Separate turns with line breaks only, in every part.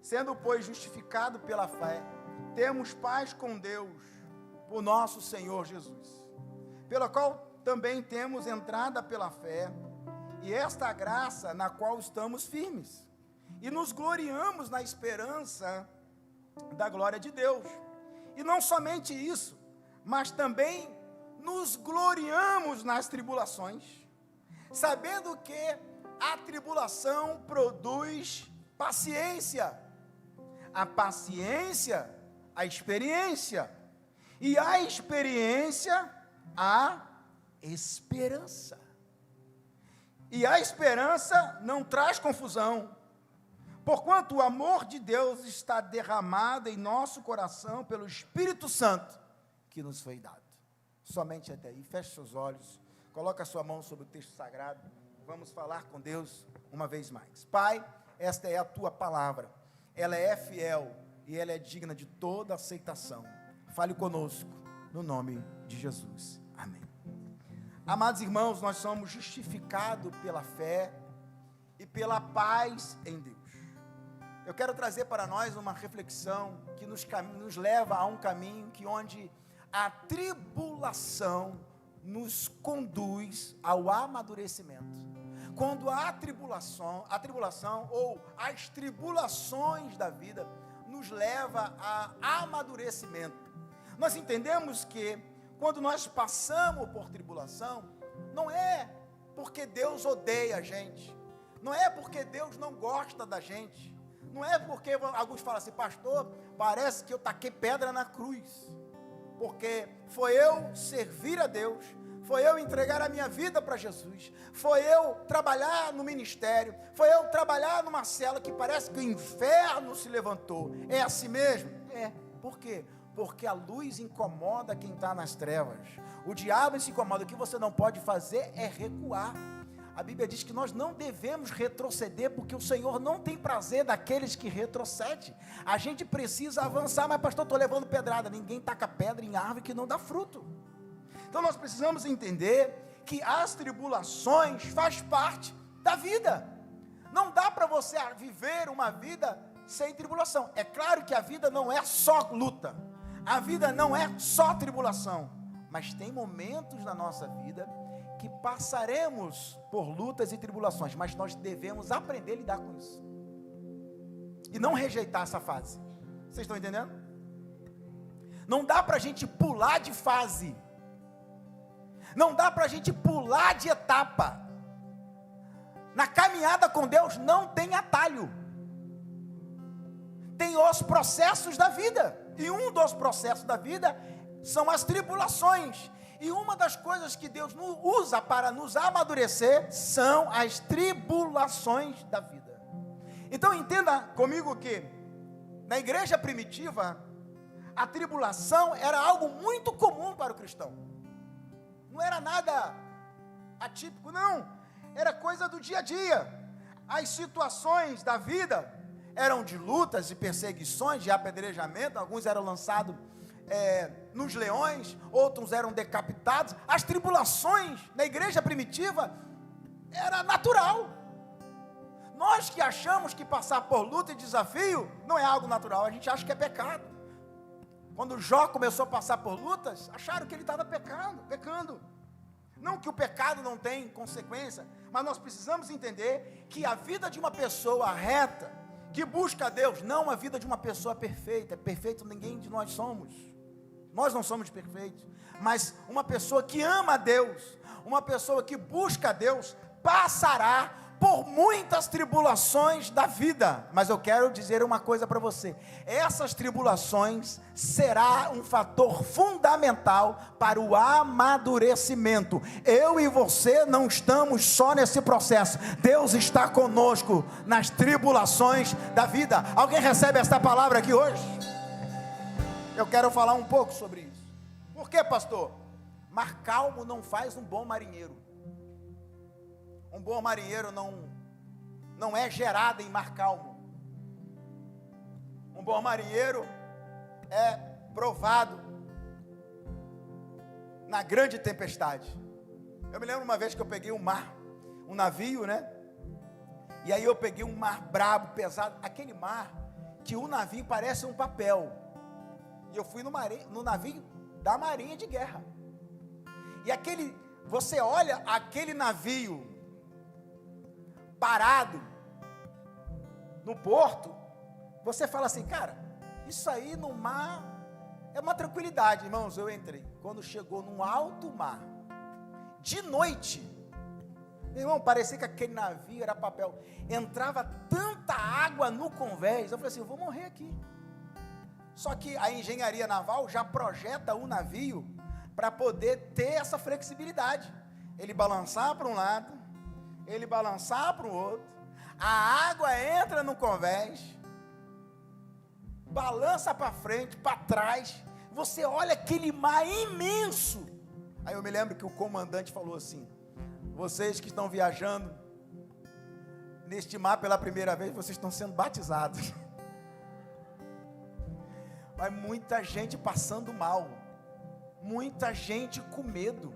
Sendo, pois, justificado pela fé, temos paz com Deus, por nosso Senhor Jesus, pela qual também temos entrada pela fé, e esta graça na qual estamos firmes, e nos gloriamos na esperança da glória de Deus. E não somente isso, mas também nos gloriamos nas tribulações, sabendo que a tribulação produz paciência, a paciência, a experiência, e a experiência, a esperança. E a esperança não traz confusão, porquanto o amor de Deus está derramado em nosso coração pelo Espírito Santo que nos foi dado. Somente até aí. Feche seus olhos, coloca a sua mão sobre o texto sagrado, vamos falar com Deus uma vez mais. Pai, esta é a tua palavra, ela é fiel e ela é digna de toda aceitação. Fale conosco, no nome de Jesus. Amém. Amados irmãos, nós somos justificados pela fé e pela paz em Deus. Eu quero trazer para nós uma reflexão que nos leva a um caminho que onde a tribulação nos conduz ao amadurecimento. Quando a tribulação ou as tribulações da vida nos leva a amadurecimento. Nós entendemos que quando nós passamos por tribulação, não é porque Deus odeia a gente, não é porque Deus não gosta da gente, não é porque alguns falam assim, pastor, parece que eu taquei pedra na cruz, porque foi eu servir a Deus, foi eu entregar a minha vida para Jesus, foi eu trabalhar no ministério, foi eu trabalhar numa cela que parece que o inferno se levantou. É assim mesmo? É. Por quê? Porque a luz incomoda quem está nas trevas. O diabo se incomoda. O que você não pode fazer é recuar. A Bíblia diz que nós não devemos retroceder, porque o Senhor não tem prazer daqueles que retrocedem. A gente precisa avançar, mas pastor, estou levando pedrada. Ninguém taca pedra em árvore que não dá fruto. Então nós precisamos entender que as tribulações faz parte da vida. Não dá para você viver uma vida sem tribulação. É claro que a vida não é só luta, a vida não é só tribulação, mas tem momentos na nossa vida que passaremos por lutas e tribulações, mas nós devemos aprender a lidar com isso e não rejeitar essa fase. Vocês estão entendendo? Não dá para a gente pular de fase, não dá para a gente pular de etapa. Na caminhada com Deus não tem atalho, tem os processos da vida, e um dos processos da vida são as tribulações, e uma das coisas que Deus usa para nos amadurecer são as tribulações da vida. Então entenda comigo que na igreja primitiva a tribulação era algo muito comum para o cristão, não era nada atípico, não, era coisa do dia a dia. As situações da vida eram de lutas e perseguições, de apedrejamento, alguns eram lançados nos leões, outros eram decapitados. As tribulações na igreja primitiva era natural. Nós que achamos que passar por luta e desafio não é algo natural, a gente acha que é pecado. Quando Jó começou a passar por lutas, acharam que ele estava pecando. Não que o pecado não tem consequência, mas nós precisamos entender que a vida de uma pessoa reta, que busca a Deus, não a vida de uma pessoa perfeita. Perfeito ninguém de nós somos. Nós não somos perfeitos. Mas uma pessoa que ama a Deus, uma pessoa que busca a Deus, passará por muitas tribulações da vida. Mas eu quero dizer uma coisa para você: essas tribulações será um fator fundamental para o amadurecimento. Eu e você não estamos só nesse processo, Deus está conosco nas tribulações da vida. Alguém recebe esta palavra aqui hoje? Eu quero falar um pouco sobre isso. Por quê, pastor? Mar calmo não faz um bom marinheiro. Um bom marinheiro não é gerado em mar calmo. Um bom marinheiro é provado na grande tempestade. Eu me lembro uma vez que eu peguei um navio, né? E aí eu peguei um mar brabo, pesado. Aquele mar que o navio parece um papel. E eu fui no navio da Marinha de Guerra. E você olha aquele navio parado no porto, você fala assim, cara, isso aí no mar é uma tranquilidade. Irmãos, eu entrei, quando chegou num alto mar, de noite, meu irmão, parecia que aquele navio era papel, entrava tanta água no convés, eu falei assim, eu vou morrer aqui. Só que a engenharia naval já projeta o navio para poder ter essa flexibilidade, ele balançar para um lado, ele balançar para o outro, a água entra no convés, balança para frente, para trás, você olha aquele mar imenso. Aí eu me lembro que o comandante falou assim, vocês que estão viajando neste mar pela primeira vez, vocês estão sendo batizados. Mas muita gente passando mal, muita gente com medo.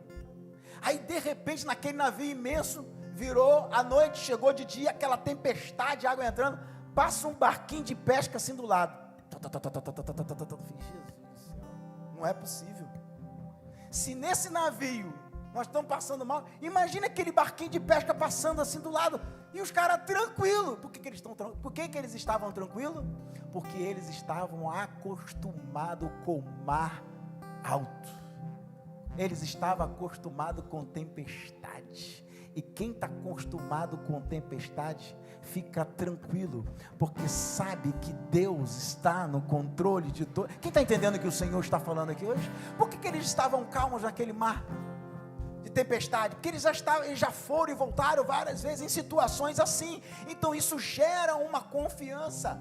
Aí de repente naquele navio imenso, virou a noite, chegou de dia, aquela tempestade, água entrando, passa um barquinho de pesca assim do lado. Jesus do céu, não é possível. Se nesse navio nós estamos passando mal, imagina aquele barquinho de pesca passando assim do lado, e os caras tranquilos. Por que eles estavam tranquilos? Porque eles estavam acostumados com o mar alto, eles estavam acostumados com tempestade. E quem está acostumado com tempestade, fica tranquilo, porque sabe que Deus está no controle de tudo. Quem está entendendo o que o Senhor está falando aqui hoje? Por que eles estavam calmos naquele mar de tempestade? Porque eles já foram e voltaram várias vezes em situações assim. Então isso gera uma confiança.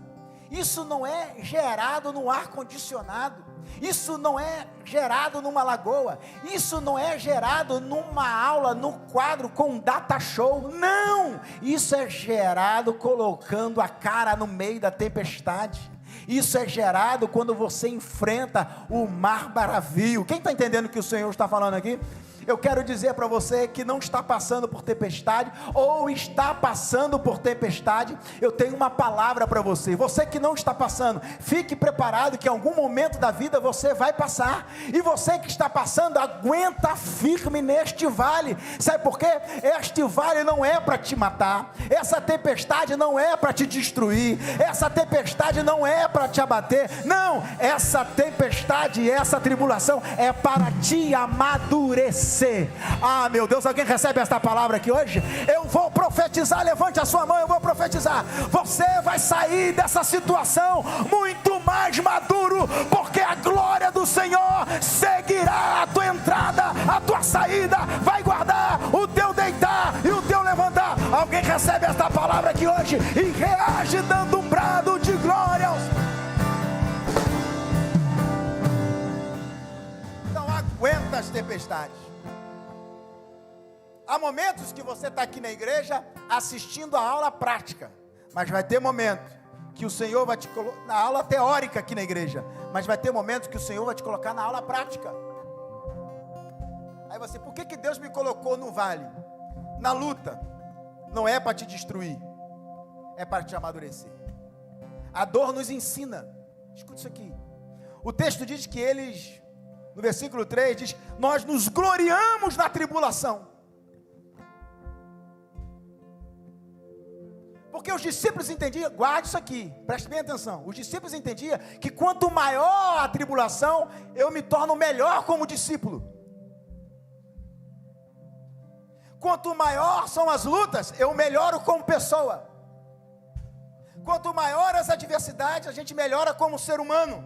Isso não é gerado no ar-condicionado, isso não é gerado numa lagoa, isso não é gerado numa aula, no quadro com um data show, não, isso é gerado colocando a cara no meio da tempestade, isso é gerado quando você enfrenta o mar bravio. Quem está entendendo o que o Senhor está falando aqui? Eu quero dizer para você que não está passando por tempestade, ou está passando por tempestade, eu tenho uma palavra para você. Você que não está passando, fique preparado que em algum momento da vida você vai passar. E você que está passando, aguenta firme neste vale. Sabe por quê? Este vale não é para te matar, essa tempestade não é para te destruir, essa tempestade não é para te abater, não, essa tempestade e essa tribulação é para te amadurecer. Ah, meu Deus, alguém recebe esta palavra aqui hoje? Eu vou profetizar, levante a sua mão, eu vou profetizar. Você vai sair dessa situação muito mais maduro, porque a glória do Senhor seguirá a tua entrada, a tua saída, vai guardar o teu deitar e o teu levantar. Alguém recebe esta palavra aqui hoje e reage dando um brado de glória aos... Não aguenta as tempestades. Há momentos que você está aqui na igreja assistindo a aula prática, mas vai ter momento que o Senhor vai te colocar na aula teórica aqui na igreja, mas vai ter momentos que o Senhor vai te colocar na aula prática. Aí você, por que Deus me colocou no vale? Na luta, não é para te destruir, é para te amadurecer. A dor nos ensina. Escuta isso aqui. O texto diz que eles, no versículo 3, diz, nós nos gloriamos na tribulação. Porque os discípulos entendiam, guarde isso aqui, preste bem atenção, os discípulos entendiam que quanto maior a tribulação, eu me torno melhor como discípulo. Quanto maior são as lutas, eu melhoro como pessoa. Quanto maior as adversidades, a gente melhora como ser humano.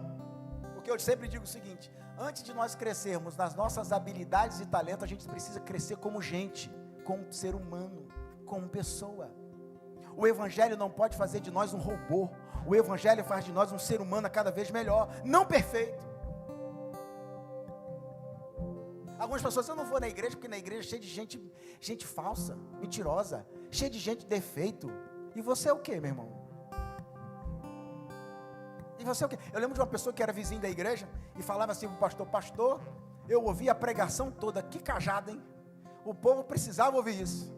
Porque eu sempre digo o seguinte, antes de nós crescermos nas nossas habilidades e talentos, a gente precisa crescer como gente, como ser humano, como pessoa. O Evangelho não pode fazer de nós um robô. O Evangelho faz de nós um ser humano a cada vez melhor, não perfeito. Algumas pessoas, eu não vou na igreja, porque na igreja é cheia de gente falsa, mentirosa, cheia de gente defeito. E você é o que, meu irmão? E você é o que? Eu lembro de uma pessoa que era vizinho da igreja e falava assim para o pastor, eu ouvi a pregação toda, que cajada, hein? O povo precisava ouvir isso.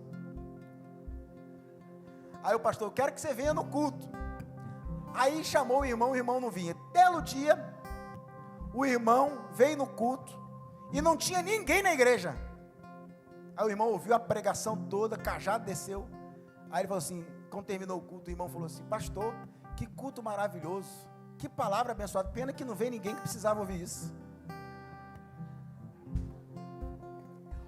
Aí o pastor, eu quero que você venha no culto. Aí chamou o irmão não vinha. Belo dia, o irmão veio no culto e não tinha ninguém na igreja. Aí o irmão ouviu a pregação toda, cajado desceu. Aí ele falou assim, quando terminou o culto, o irmão falou assim: pastor, que culto maravilhoso, que palavra abençoada, pena que não veio ninguém que precisava ouvir isso.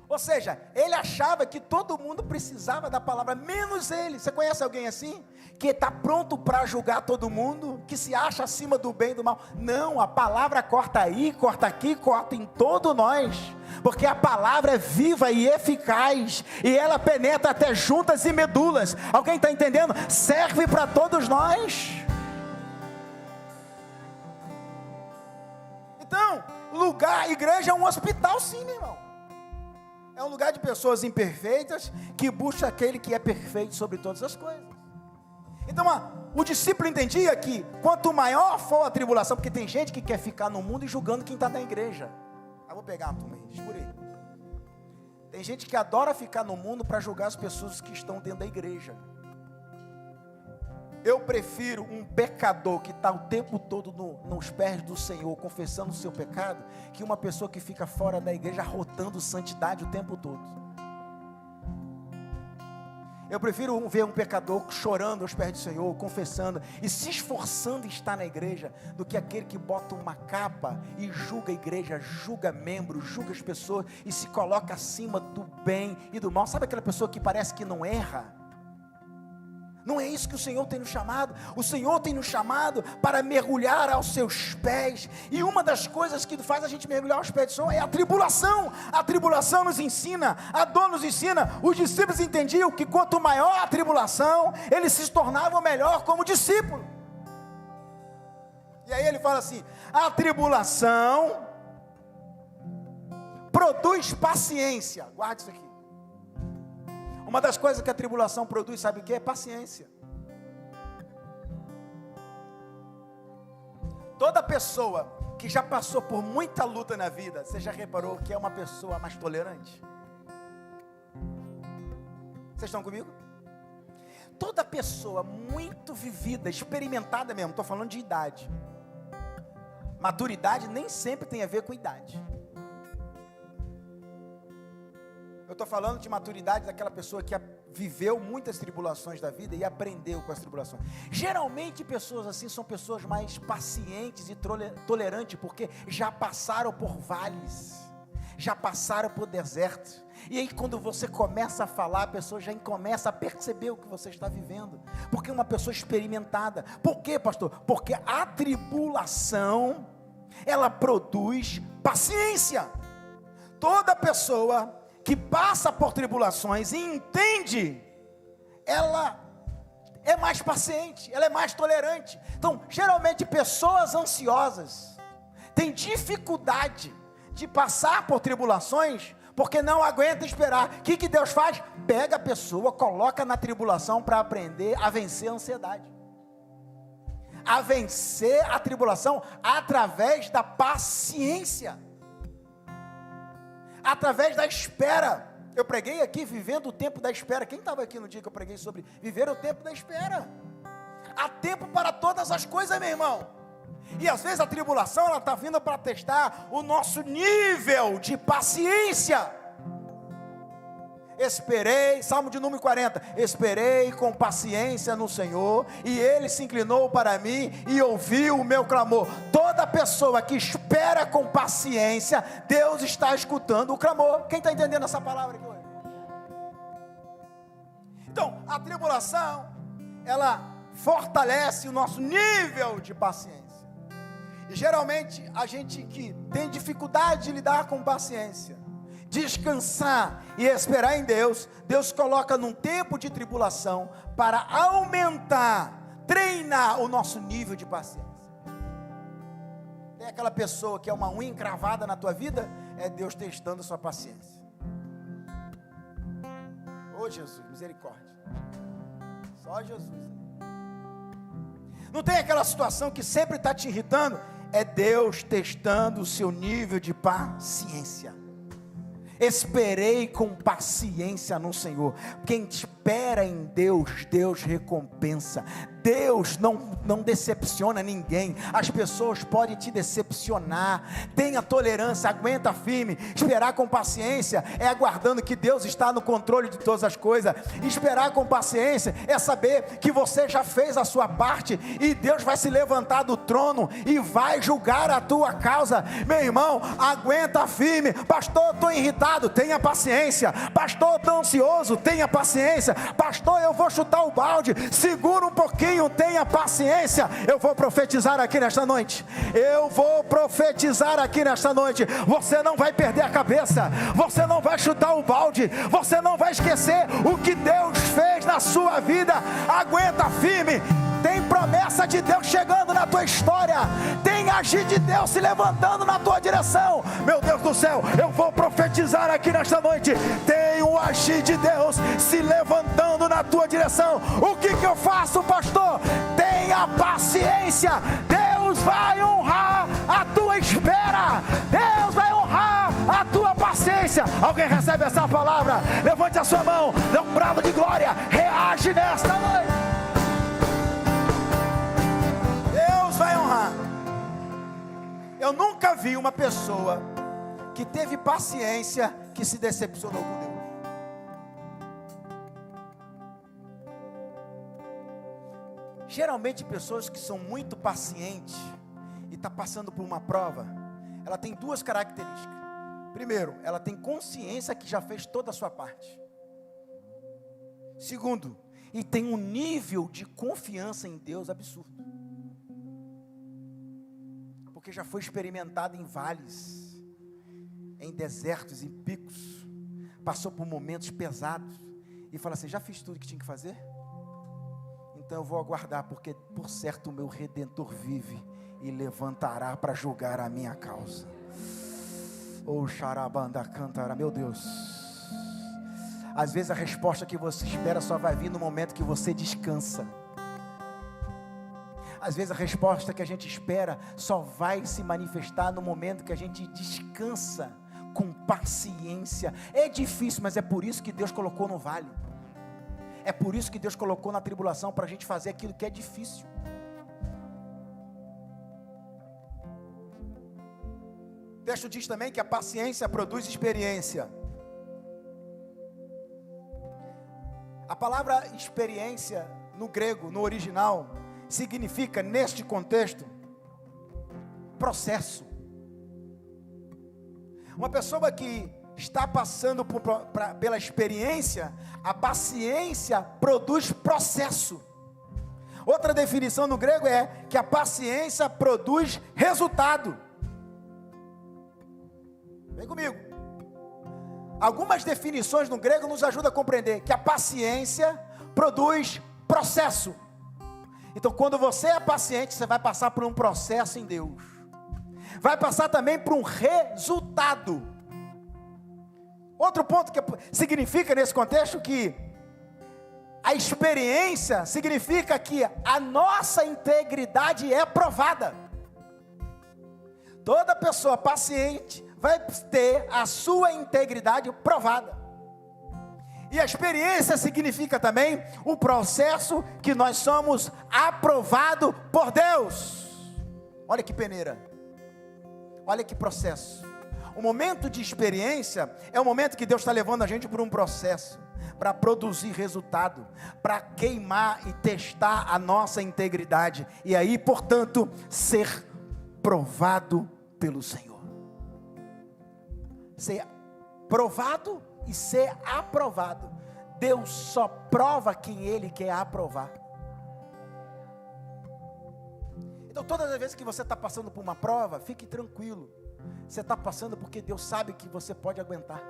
Ou seja, ele achava que todo mundo precisava da palavra, menos ele. Você conhece alguém assim? Que está pronto para julgar todo mundo, que se acha acima do bem e do mal. Não, a palavra corta aí, corta aqui, corta em todo nós, porque a palavra é viva e eficaz, e ela penetra até juntas e medulas. Alguém está entendendo? Serve para todos nós. Então, igreja é um hospital, sim, meu irmão. É um lugar de pessoas imperfeitas, que busca aquele que é perfeito sobre todas as coisas. Então, o discípulo entendia que, quanto maior for a tribulação, porque tem gente que quer ficar no mundo e julgando quem está na igreja. Vou pegar uma turma aí, segura aí. Tem gente que adora ficar no mundo para julgar as pessoas que estão dentro da igreja. Eu prefiro um pecador que está o tempo todo nos pés do Senhor, confessando o seu pecado, que uma pessoa que fica fora da igreja, arrotando santidade o tempo todo. Eu prefiro ver um pecador chorando aos pés do Senhor, confessando e se esforçando em estar na igreja, do que aquele que bota uma capa e julga a igreja, julga membros, julga as pessoas e se coloca acima do bem e do mal. Sabe aquela pessoa que parece que não erra? Não é isso que o Senhor tem nos chamado. O Senhor tem nos chamado para mergulhar aos seus pés. E uma das coisas que faz a gente mergulhar aos pés do Senhor é a tribulação. A tribulação nos ensina, a dor nos ensina. Os discípulos entendiam que quanto maior a tribulação, eles se tornavam melhor como discípulo. E aí ele fala assim: a tribulação produz paciência. Guarde isso aqui. Uma das coisas que a tribulação produz, sabe o que é? Paciência. Toda pessoa que já passou por muita luta na vida, você já reparou que é uma pessoa mais tolerante? Vocês estão comigo? Toda pessoa muito vivida, experimentada mesmo, estou falando de idade. Maturidade nem sempre tem a ver com idade. Eu estou falando de maturidade daquela pessoa que viveu muitas tribulações da vida e aprendeu com as tribulações. Geralmente pessoas assim são pessoas mais pacientes e tolerantes, porque já passaram por vales, já passaram por desertos. E aí quando você começa a falar, a pessoa já começa a perceber o que você está vivendo, porque é uma pessoa experimentada. Por quê, pastor? Porque a tribulação, ela produz paciência. Toda pessoa que passa por tribulações e entende, ela é mais paciente, ela é mais tolerante. Então, geralmente pessoas ansiosas têm dificuldade de passar por tribulações, porque não aguenta esperar. O que Deus faz? Pega a pessoa, coloca na tribulação para aprender a vencer a ansiedade, a vencer a tribulação através da paciência, através da espera. Eu preguei aqui vivendo o tempo da espera. Quem estava aqui no dia que eu preguei sobre viver o tempo da espera? Há tempo para todas as coisas, meu irmão. E às vezes a tribulação, ela está vindo para testar o nosso nível de paciência. Esperei, Salmo de número 40, esperei com paciência no Senhor, e Ele se inclinou para mim e ouviu o meu clamor. Toda pessoa que espera com paciência, Deus está escutando o clamor. Quem está entendendo essa palavra aqui hoje? Então, a tribulação, ela fortalece o nosso nível de paciência. E geralmente, a gente que tem dificuldade de lidar com paciência, descansar e esperar em Deus, Deus coloca num tempo de tribulação para aumentar, treinar o nosso nível de paciência. Tem aquela pessoa que é uma unha encravada na tua vida, é Deus testando a sua paciência. Ô Jesus, misericórdia. Só Jesus. Não tem aquela situação que sempre está te irritando, é Deus testando o seu nível de paciência. Esperei com paciência no Senhor. Quem espera em Deus, Deus recompensa. Deus não decepciona ninguém. As pessoas podem te decepcionar. Tenha tolerância, aguenta firme. Esperar com paciência é aguardando que Deus está no controle de todas as coisas. Esperar com paciência é saber que você já fez a sua parte e Deus vai se levantar do trono e vai julgar a tua causa. Meu irmão, aguenta firme. Pastor, estou irritado, tenha paciência. Pastor, estou ansioso, tenha paciência. Pastor, eu vou chutar o balde, segura um pouquinho, tenha paciência. Eu vou profetizar aqui nesta noite. Eu vou profetizar aqui nesta noite. Você não vai perder a cabeça. Você não vai chutar o balde. Você não vai esquecer o que Deus fez na sua vida. Aguenta firme. Tem promessa de Deus chegando na tua história. Tem agir de Deus se levantando na tua direção. Meu Deus do céu, eu vou profetizar aqui nesta noite. Tem um agir de Deus se levantando na tua direção. O que eu faço, pastor? Tenha paciência. Deus vai honrar a tua espera. Deus vai honrar a tua paciência. Alguém recebe essa palavra? Levante a sua mão, dê um brado de glória. Reage nesta noite. Vai honrar. Eu nunca vi uma pessoa que teve paciência que se decepcionou com Deus. Geralmente pessoas que são muito pacientes e está passando por uma prova, ela tem duas características. Primeiro, ela tem consciência que já fez toda a sua parte. Segundo, e tem um nível de confiança em Deus absurdo. Porque já foi experimentado em vales, em desertos, em picos, passou por momentos pesados, e fala assim: já fiz tudo que tinha que fazer? Então eu vou aguardar, porque por certo o meu Redentor vive, e levantará para julgar a minha causa. Oh, xarabanda cantará, meu Deus. Às vezes a resposta que você espera só vai vir no momento que você descansa. Às vezes a resposta que a gente espera só vai se manifestar no momento que a gente descansa com paciência. É difícil, mas é por isso que Deus colocou no vale. É por isso que Deus colocou na tribulação, para a gente fazer aquilo que é difícil. O texto diz também que a paciência produz experiência. A palavra experiência no grego, no original, significa, neste contexto, processo. Uma pessoa que está passando pela experiência, a paciência produz processo. Outra definição no grego é que a paciência produz resultado. Vem comigo. Algumas definições no grego nos ajudam a compreender que a paciência produz processo. Então, quando você é paciente, você vai passar por um processo em Deus. Vai passar também por um resultado. Outro ponto que significa nesse contexto que a experiência significa que a nossa integridade é provada. Toda pessoa paciente vai ter a sua integridade provada. E a experiência significa também o processo que nós somos aprovados por Deus. Olha que peneira. Olha que processo. O momento de experiência é o momento que Deus está levando a gente por um processo, para produzir resultado, para queimar e testar a nossa integridade. E aí, portanto, ser provado pelo Senhor. Ser provado e ser aprovado. Deus só prova quem Ele quer aprovar. Então, todas as vezes que você está passando por uma prova, fique tranquilo. Você está passando porque Deus sabe que você pode aguentar.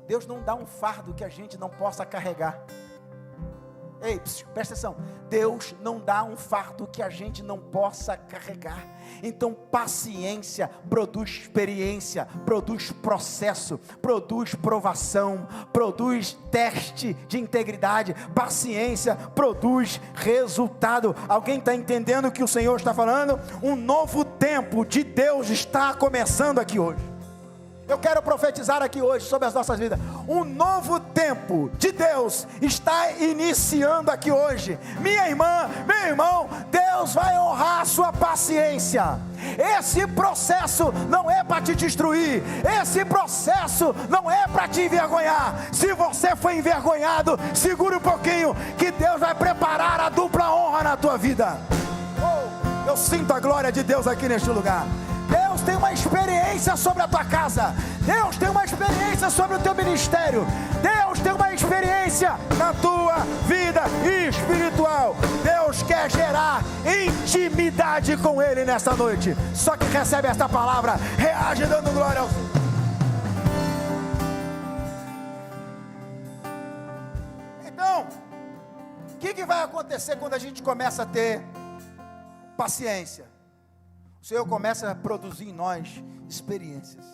Deus não dá um fardo que a gente não possa carregar. Ei, presta atenção. Deus não dá um fardo que a gente não possa carregar. Então, paciência produz experiência, produz processo, produz provação, produz teste de integridade. Paciência produz resultado. Alguém está entendendo o que o Senhor está falando? Um novo tempo de Deus está começando aqui hoje. Eu quero profetizar aqui hoje sobre as nossas vidas. Um novo tempo de Deus está iniciando aqui hoje. Minha irmã, meu irmão, Deus vai honrar a sua paciência. Esse processo não é para te destruir. Esse processo não é para te envergonhar. Se você foi envergonhado, segura um pouquinho, que Deus vai preparar a dupla honra na tua vida. Oh, eu sinto a glória de Deus aqui neste lugar. Deus tem uma experiência sobre a tua casa. Deus tem uma experiência sobre o teu ministério. Deus tem uma experiência na tua vida espiritual. Deus quer gerar intimidade com Ele nesta noite. Só que recebe esta palavra, reage dando glória ao Senhor. Então, o que vai acontecer quando a gente começa a ter paciência? O Senhor começa a produzir em nós experiências.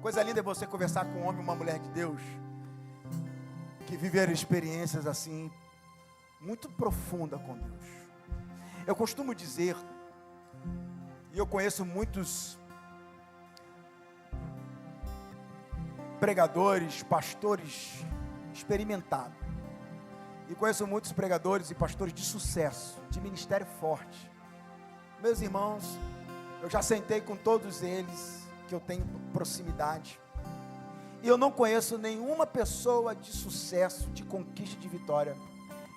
Coisa linda é você conversar com um homem e uma mulher de Deus que viveram experiências assim muito profundas com Deus. Eu costumo dizer, e eu conheço muitos pregadores, pastores experimentados, e conheço muitos pregadores e pastores de sucesso, de ministério forte. Meus irmãos, eu já sentei com todos eles, que eu tenho proximidade, e eu não conheço nenhuma pessoa de sucesso, de conquista, de vitória,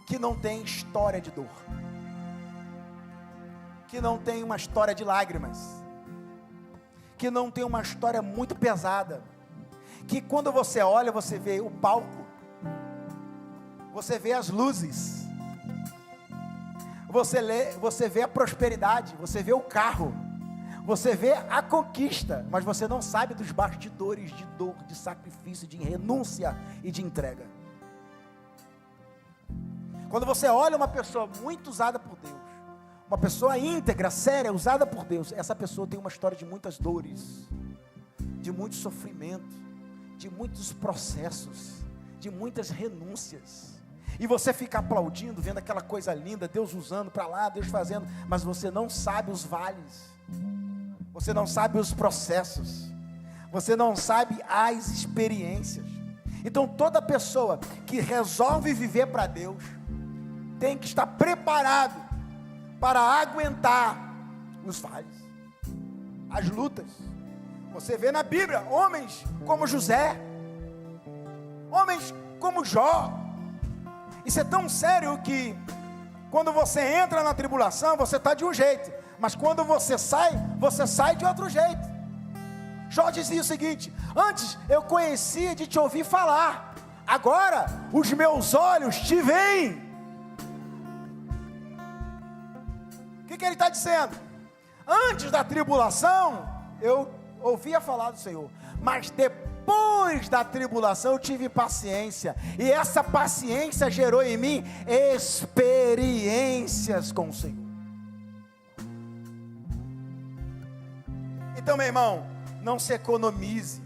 que não tem história de dor, que não tem uma história de lágrimas, que não tem uma história muito pesada, que quando você olha, você vê o palco, você vê as luzes, você vê a prosperidade, você vê o carro, você vê a conquista, mas você não sabe dos bastidores de dor, de sacrifício, de renúncia e de entrega. Quando você olha uma pessoa muito usada por Deus, uma pessoa íntegra, séria, usada por Deus, essa pessoa tem uma história de muitas dores, de muito sofrimento, de muitos processos, de muitas renúncias. E você fica aplaudindo, vendo aquela coisa linda, Deus usando para lá, Deus fazendo, mas você não sabe os vales, você não sabe os processos, você não sabe as experiências. Então toda pessoa que resolve viver para Deus, tem que estar preparado para aguentar os vales, as lutas. Você vê na Bíblia, homens como José, homens como Jó. Isso é tão sério que quando você entra na tribulação, você está de um jeito, mas quando você sai de outro jeito. Jó dizia o seguinte: antes eu conhecia de te ouvir falar, agora os meus olhos te veem. O que ele está dizendo? Antes da tribulação, eu ouvia falar do Senhor, mas depois da tribulação eu tive paciência, e essa paciência gerou em mim experiências com o Senhor. Então, meu irmão, não se economize,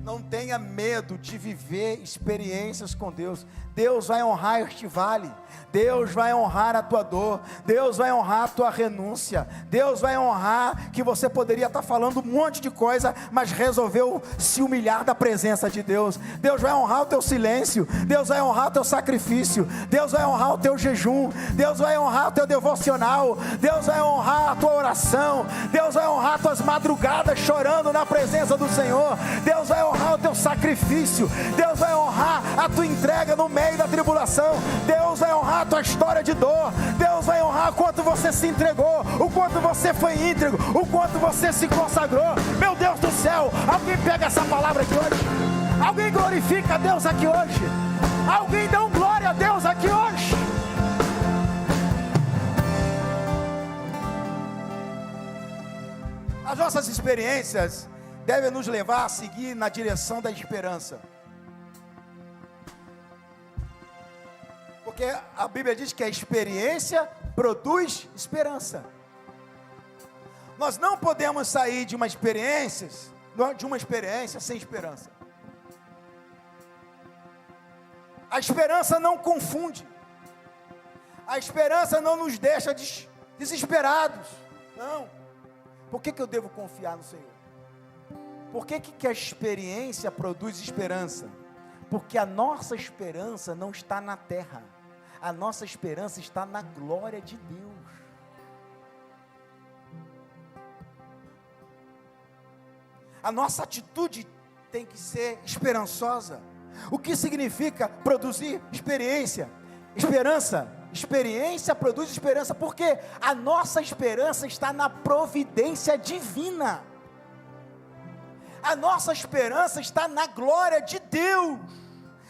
não tenha medo de viver experiências com Deus. Deus vai honrar este vale, Deus vai honrar a tua dor, Deus vai honrar a tua renúncia, Deus vai honrar que você poderia estar falando um monte de coisa, mas resolveu se humilhar da presença de Deus. Deus vai honrar o teu silêncio, Deus vai honrar o teu sacrifício, Deus vai honrar o teu jejum, Deus vai honrar o teu devocional, Deus vai honrar a tua oração, Deus vai honrar as tuas madrugadas chorando na presença do Senhor, Deus vai honrar o teu sacrifício, Deus vai honrar a tua entrega no meio da tribulação, Deus vai honrar a tua história de dor, Deus vai honrar o quanto você se entregou, o quanto você foi íntegro, o quanto você se consagrou. Meu Deus do céu, alguém pega essa palavra aqui hoje? Alguém glorifica a Deus aqui hoje? Alguém dá um glória a Deus aqui hoje? As nossas experiências devem nos levar a seguir na direção da esperança. Porque a Bíblia diz que a experiência produz esperança. Nós não podemos sair de uma experiência sem esperança. A esperança não confunde. A esperança não nos deixa desesperados. Não. Por que eu devo confiar no Senhor? Por que a experiência produz esperança? Porque a nossa esperança não está na terra, a nossa esperança está na glória de Deus. A nossa atitude tem que ser esperançosa. O que significa produzir experiência? Experiência produz esperança, porque a nossa esperança está na providência divina. A nossa esperança está na glória de Deus.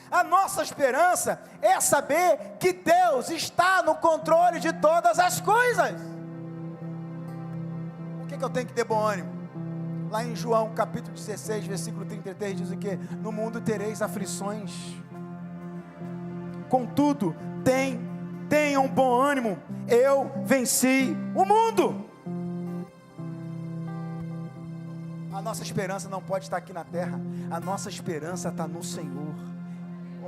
A nossa esperança é saber que Deus está no controle de todas as coisas. Por que eu tenho que ter bom ânimo? Lá em João capítulo 16, versículo 33, diz o quê? No mundo tereis aflições. Contudo, tenham bom ânimo, eu venci o mundo. A nossa esperança não pode estar aqui na terra, a nossa esperança está no Senhor.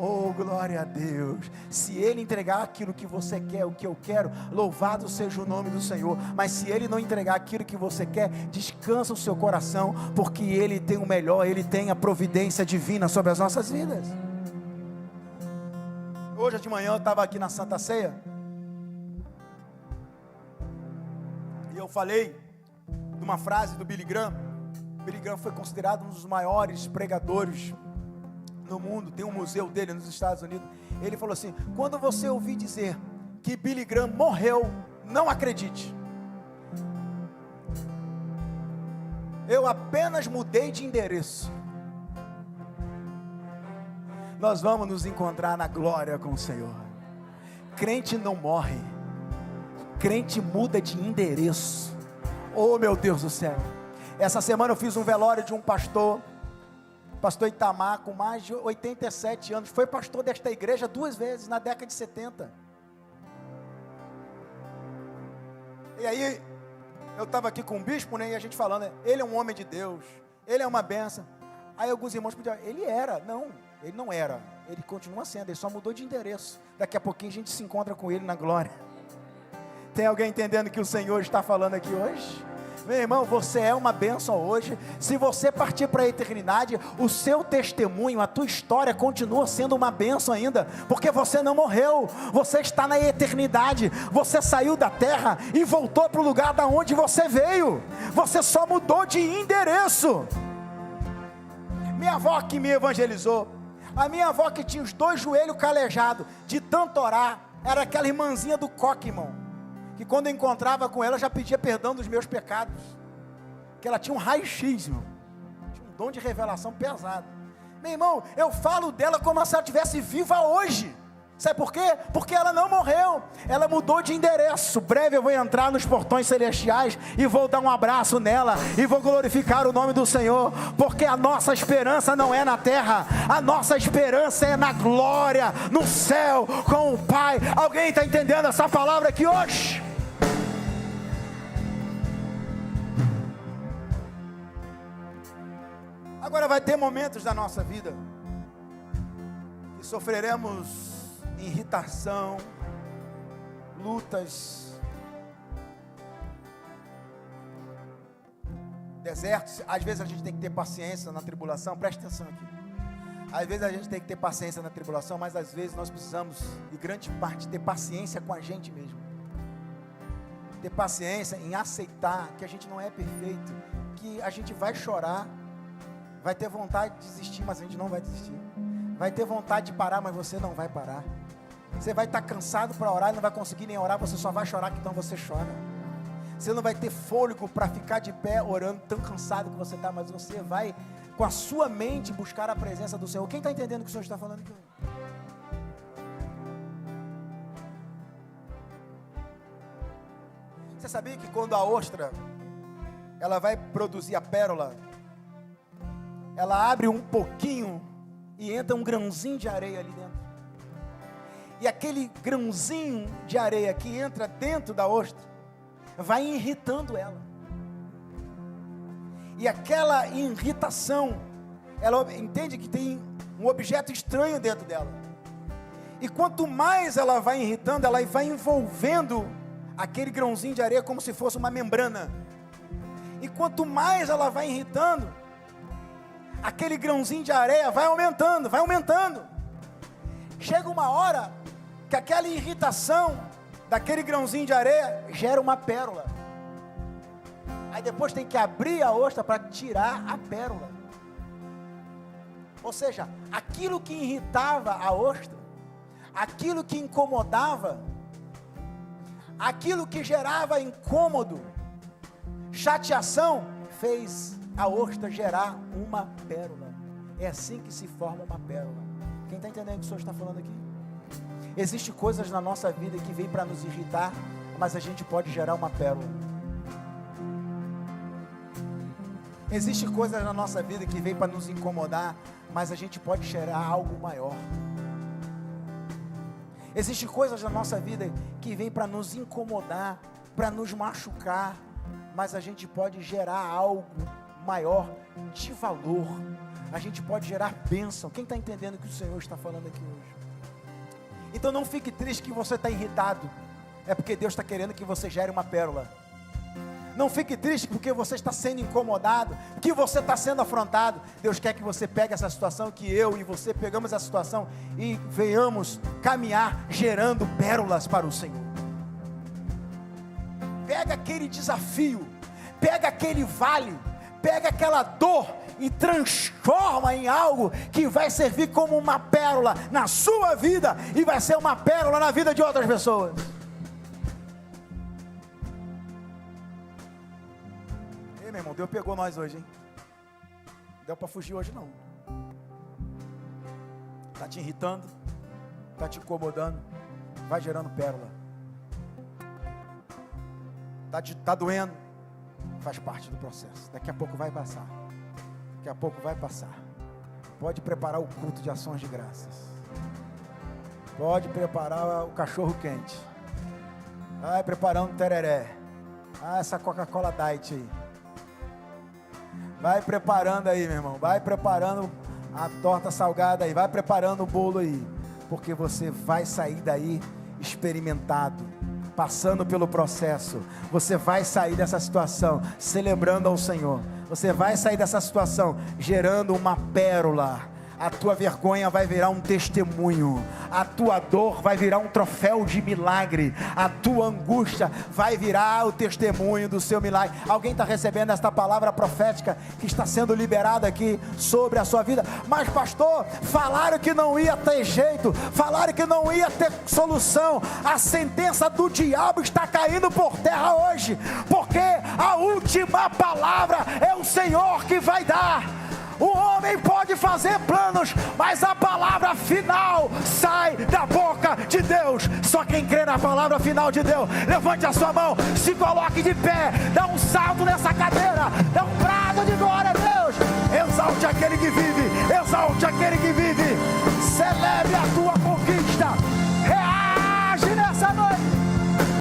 Oh, glória a Deus. Se Ele entregar aquilo que você quer, o que eu quero, louvado seja o nome do Senhor. Mas se Ele não entregar aquilo que você quer, descansa o seu coração, porque Ele tem o melhor, Ele tem a providência divina sobre as nossas vidas. Hoje de manhã eu estava aqui na Santa Ceia, e eu falei de uma frase do Billy Graham. Billy Graham foi considerado um dos maiores pregadores no mundo, tem um museu dele nos Estados Unidos. Ele falou assim: quando você ouvir dizer que Billy Graham morreu, não acredite. Eu apenas mudei de endereço. Nós vamos nos encontrar na glória com o Senhor. Crente não morre, crente muda de endereço. Oh, meu Deus do céu. Essa semana eu fiz um velório de um pastor Itamar, com mais de 87 anos, foi pastor desta igreja 2 vezes, na década de 70, e aí, eu estava aqui com o bispo, né, e a gente falando, ele é um homem de Deus, ele é uma benção. Aí alguns irmãos pediram, ele não era, ele continua sendo, ele só mudou de endereço. Daqui a pouquinho a gente se encontra com ele na glória. Tem alguém entendendo o que o Senhor está falando aqui hoje? Meu irmão, você é uma bênção hoje. Se você partir para a eternidade, o seu testemunho, a tua história continua sendo uma bênção ainda, porque você não morreu, você está na eternidade. Você saiu da terra e voltou para o lugar da onde você veio. Você só mudou de endereço. Minha avó que me evangelizou, a minha avó que tinha os 2 joelhos calejados de tanto orar, era aquela irmãzinha do coque, irmão, que quando eu encontrava com ela, já pedia perdão dos meus pecados, que ela tinha um raio-x, meu, tinha um dom de revelação pesado. Meu irmão, eu falo dela como se ela estivesse viva hoje. Sabe por quê? Porque ela não morreu, ela mudou de endereço. Breve eu vou entrar nos portões celestiais e vou dar um abraço nela e vou glorificar o nome do Senhor, porque a nossa esperança não é na terra, a nossa esperança é na glória, no céu, com o Pai. Alguém está entendendo essa palavra aqui hoje? Agora vai ter momentos da nossa vida que sofreremos irritação, lutas, desertos. Às vezes a gente tem que ter paciência na tribulação. Preste atenção aqui. Às vezes a gente tem que ter paciência na tribulação, mas às vezes nós precisamos, de grande parte, ter paciência com a gente mesmo. Ter paciência em aceitar que a gente não é perfeito, que a gente vai chorar, vai ter vontade de desistir, mas a gente não vai desistir. Vai ter vontade de parar, mas você não vai parar. Você vai estar cansado para orar e não vai conseguir nem orar, você só vai chorar, que então você chora. Você não vai ter fôlego para ficar de pé orando, tão cansado que você está, mas você vai, com a sua mente, buscar a presença do Senhor. Quem está entendendo o que o Senhor está falando aqui? Você sabia que quando a ostra, ela vai produzir a pérola, ela abre um pouquinho e entra um grãozinho de areia ali dentro. E aquele grãozinho de areia que entra dentro da ostra, vai irritando ela. E aquela irritação, ela entende que tem um objeto estranho dentro dela. E quanto mais ela vai irritando, ela vai envolvendo aquele grãozinho de areia como se fosse uma membrana. E quanto mais ela vai irritando, aquele grãozinho de areia vai aumentando, vai aumentando. Chega uma hora que aquela irritação daquele grãozinho de areia gera uma pérola. Aí depois tem que abrir a ostra para tirar a pérola. Ou seja, aquilo que irritava a ostra, aquilo que incomodava, aquilo que gerava incômodo, chateação, fez a ostra gerar uma pérola. É assim que se forma uma pérola. Quem está entendendo o que o Senhor está falando aqui? Existem coisas na nossa vida que vêm para nos irritar, mas a gente pode gerar uma pérola. Existem coisas na nossa vida que vêm para nos incomodar, mas a gente pode gerar algo maior. Existem coisas na nossa vida que vêm para nos incomodar, para nos machucar, mas a gente pode gerar algo maior de valor. A gente pode gerar bênção. Quem está entendendo o que o Senhor está falando aqui hoje? Então não fique triste que você está irritado. É porque Deus está querendo que você gere uma pérola. Não fique triste porque você está sendo incomodado, que você está sendo afrontado. Deus quer que você pegue essa situação, que eu e você pegamos essa situação e venhamos caminhar gerando pérolas para o Senhor. Pega aquele desafio, pega aquele vale, pega aquela dor e transforma em algo que vai servir como uma pérola na sua vida e vai ser uma pérola na vida de outras pessoas. Ei, meu irmão, Deus pegou nós hoje, hein? Não deu para fugir hoje não. Está te irritando, está te incomodando, vai gerando pérola. Está doendo, faz parte do processo. Daqui a pouco vai passar. Daqui a pouco vai passar. Pode preparar o culto de ações de graças. Pode preparar o cachorro quente. Vai preparando o tereré. Essa Coca-Cola Diet aí. Vai preparando aí, meu irmão. Vai preparando a torta salgada aí. Vai preparando o bolo aí. Porque você vai sair daí experimentado, passando pelo processo. Você vai sair dessa situação celebrando ao Senhor. Você vai sair dessa situação gerando uma pérola. A tua vergonha vai virar um testemunho. A tua dor vai virar um troféu de milagre. A tua angústia vai virar o testemunho do seu milagre. Alguém está recebendo esta palavra profética que está sendo liberada aqui sobre a sua vida? Mas pastor, falaram que não ia ter jeito, falaram que não ia ter solução. A sentença do diabo está caindo por terra hoje, porque a última palavra é o Senhor que vai dar. O homem pode fazer planos, mas a palavra final sai da boca de Deus. Só quem crê na palavra final de Deus, levante a sua mão, se coloque de pé, dá um salto nessa cadeira, dá um brado de glória a Deus. Exalte aquele que vive, exalte aquele